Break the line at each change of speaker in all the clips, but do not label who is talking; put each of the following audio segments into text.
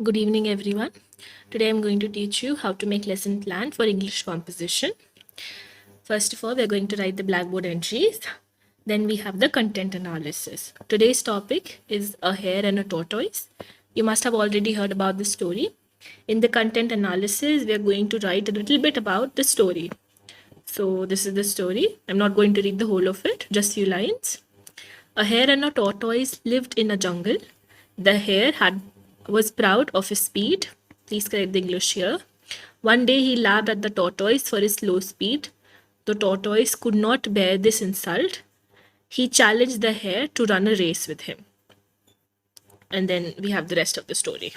Good evening, everyone. Today I'm going to teach you how to make lesson plan for English composition. First of all, we're going to write the blackboard entries. Then we have the content analysis. Today's topic is a hare and a tortoise. You must have already heard about the story. In the content analysis, we are going to write a little bit about the story. So this is the story. I'm not going to read the whole of it, just few lines. A hare and a tortoise lived in a jungle. The hare was proud of his speed. Please correct the English here. One day he laughed at the tortoise for his slow speed. The tortoise could not bear this insult. He challenged the hare to run a race with him. And then we have the rest of the story.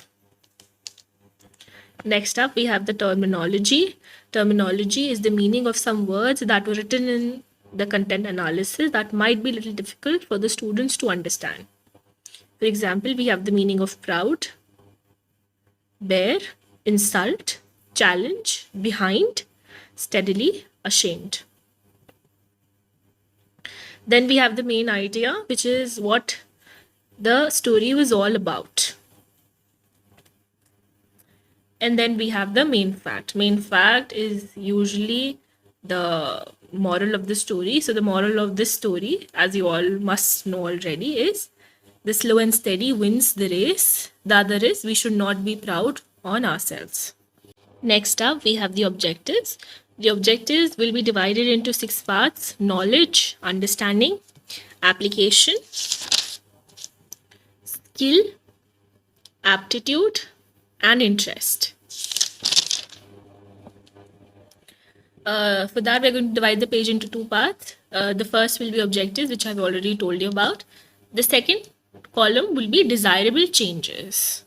Next up, we have the terminology. Terminology is the meaning of some words that were written in the content analysis that might be a little difficult for the students to understand. For example, we have the meaning of proud, bear, insult, challenge, behind, steadily, ashamed. Then we have the main idea, which is what the story was all about. And then we have the main fact. Main fact is usually the moral of the story. So the moral of this story, as you all must know already, is the slow and steady wins the race. The other is we should not be proud on ourselves. Next up, we have the objectives. The objectives will be divided into 6 parts: knowledge, understanding, application, skill, aptitude, and interest. For that, we're going to divide the page into 2 parts. The first will be objectives, which I've already told you about. The second column will be desirable changes.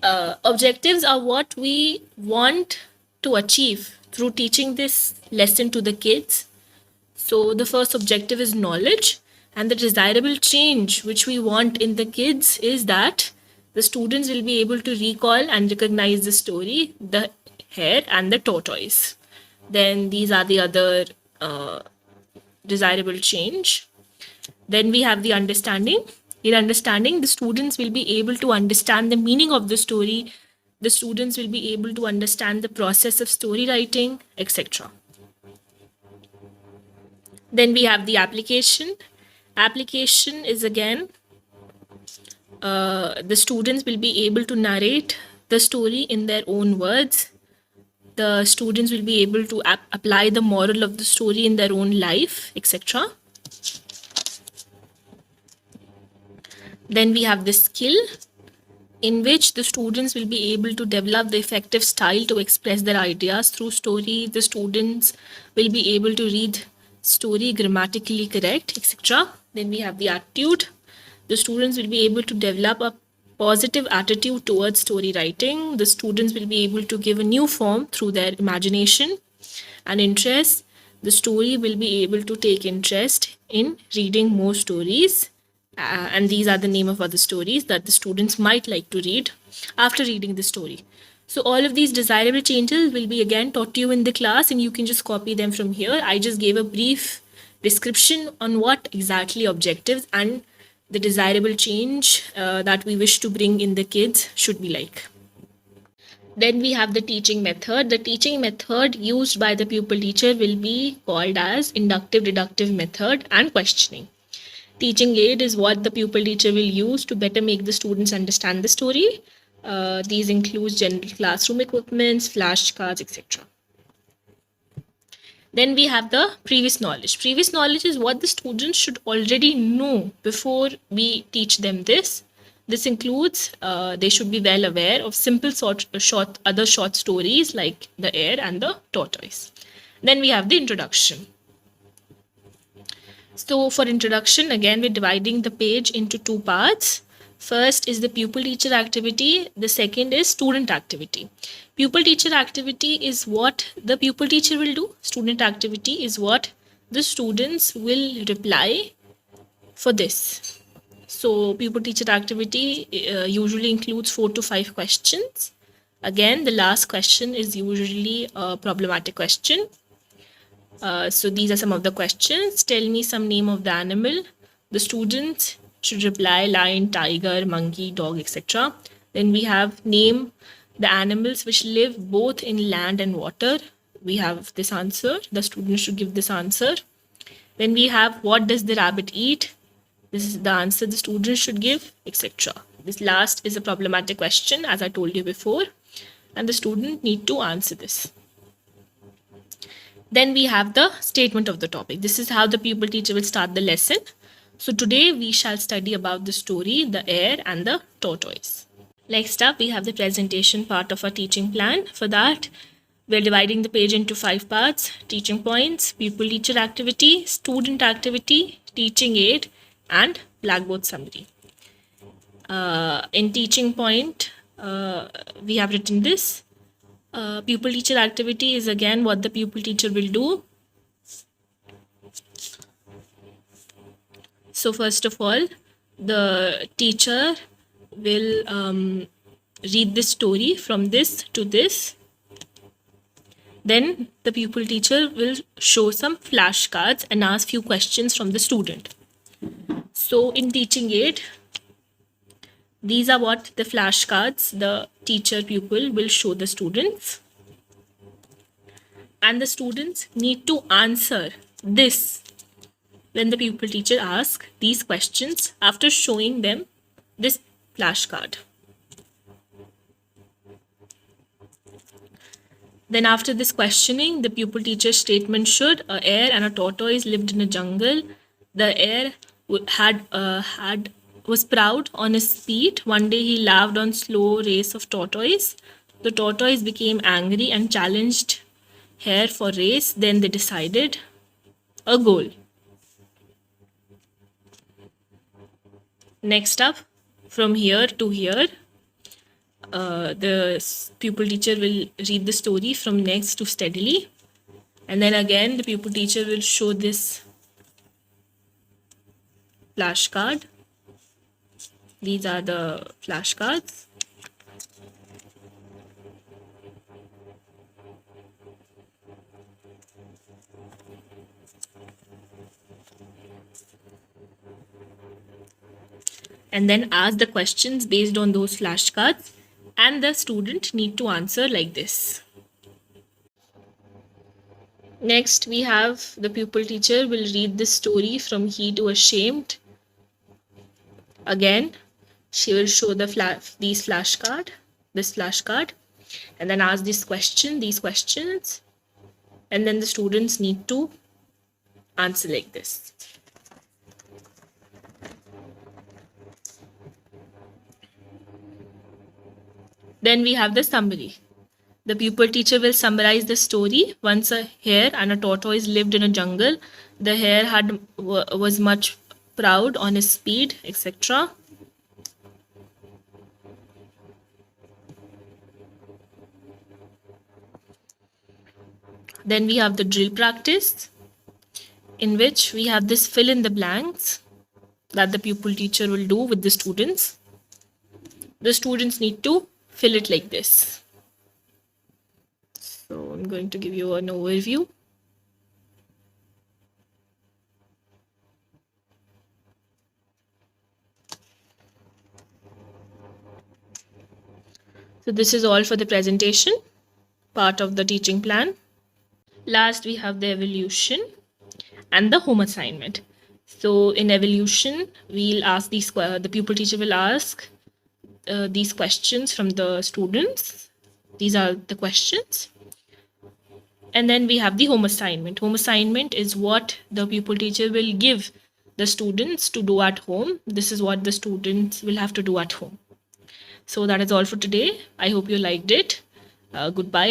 Objectives are what we want to achieve through teaching this lesson to the kids. So the first objective is knowledge, and the desirable change which we want in the kids is that the students will be able to recall and recognize the story, the hare and the tortoise. Then these are the other desirable change. Then we have the understanding. In understanding, the students will be able to understand the meaning of the story. The students will be able to understand the process of story writing, etc. Then we have the application. Application is again, the students will be able to narrate the story in their own words. The students will be able to apply the moral of the story in their own life, etc. Then we have the skill, in which the students will be able to develop the effective style to express their ideas through story. The students will be able to read story grammatically correct, etc. Then we have the attitude. The students will be able to develop a positive attitude towards story writing. The students will be able to give a new form through their imagination and interest. The story will be able to take interest in reading more stories. And these are the name of other stories that the students might like to read after reading the story. So all of these desirable changes will be again taught to you in the class, and you can just copy them from here. I just gave a brief description on what exactly objectives and the desirable change that we wish to bring in the kids should be like. Then we have the teaching method. The teaching method used by the pupil teacher will be called as inductive, deductive method and questioning. Teaching aid is what the pupil teacher will use to better make the students understand the story. These include general classroom equipments, flashcards, etc. Then we have the previous knowledge. Previous knowledge is what the students should already know before we teach them this. This includes they should be well aware of simple other short stories like the hare and the tortoise. Then we have the introduction. So for introduction, again, we're dividing the page into 2 parts. First is the pupil teacher activity. The second is student activity. Pupil teacher activity is what the pupil teacher will do. Student activity is what the students will reply for this. So pupil teacher activity usually includes 4 to 5 questions. Again, the last question is usually a problematic question. So these are some of the questions. Tell me some name of the animal. The students should reply lion, tiger, monkey, dog, etc. Then we have name the animals which live both in land and water. We have this answer. The student should give this answer. Then we have what does the rabbit eat? This is the answer the student should give, etc. This last is a problematic question, as I told you before, and the student need to answer this. Then we have the statement of the topic. This is how the pupil teacher will start the lesson. So today we shall study about the story, the hare and the tortoise. Next up, we have the presentation part of our teaching plan. For that, we're dividing the page into 5 parts: teaching points, pupil teacher activity, student activity, teaching aid, and blackboard summary. In teaching point, we have written this. Pupil teacher activity is again what the pupil teacher will do. So first of all, the teacher will read this story from this to this. Then the pupil teacher will show some flashcards and ask few questions from the student. So in teaching aid, these are what the flashcards the teacher pupil will show the students. And the students need to answer this when the pupil teacher asks these questions after showing them this flashcard. Then after this questioning, the pupil teacher's statement should: a hare and a tortoise lived in a jungle. The hare was proud on his speed. One day he laughed on slow race of tortoise. The tortoise became angry and challenged hare for race. Then they decided a goal. Next up, from here to here, the pupil teacher will read the story from next to steadily, and then again the pupil teacher will show this flashcard. These are the flashcards. And then ask the questions based on those flashcards, and the student need to answer like this. Next, we have the pupil teacher will read this story from he to ashamed. Again, she will show the this flashcard, and then ask these questions, and then the students need to answer like this. Then we have the summary. The pupil teacher will summarize the story. Once a hare and a tortoise lived in a jungle. The hare was much proud on his speed, etc. Then we have the drill practice, in which we have this fill in the blanks that the pupil teacher will do with the students. The students need to fill it like this. So I'm going to give you an overview. So this is all for the presentation part of the teaching plan. Last, we have the evolution and the home assignment. So in evolution, we'll ask these, the pupil teacher will ask these questions from the students. These are the questions. And then we have the home assignment. Home assignment is what the pupil teacher will give the students to do at home. This is what the students will have to do at home. So that is all for today. I hope you liked it. Goodbye.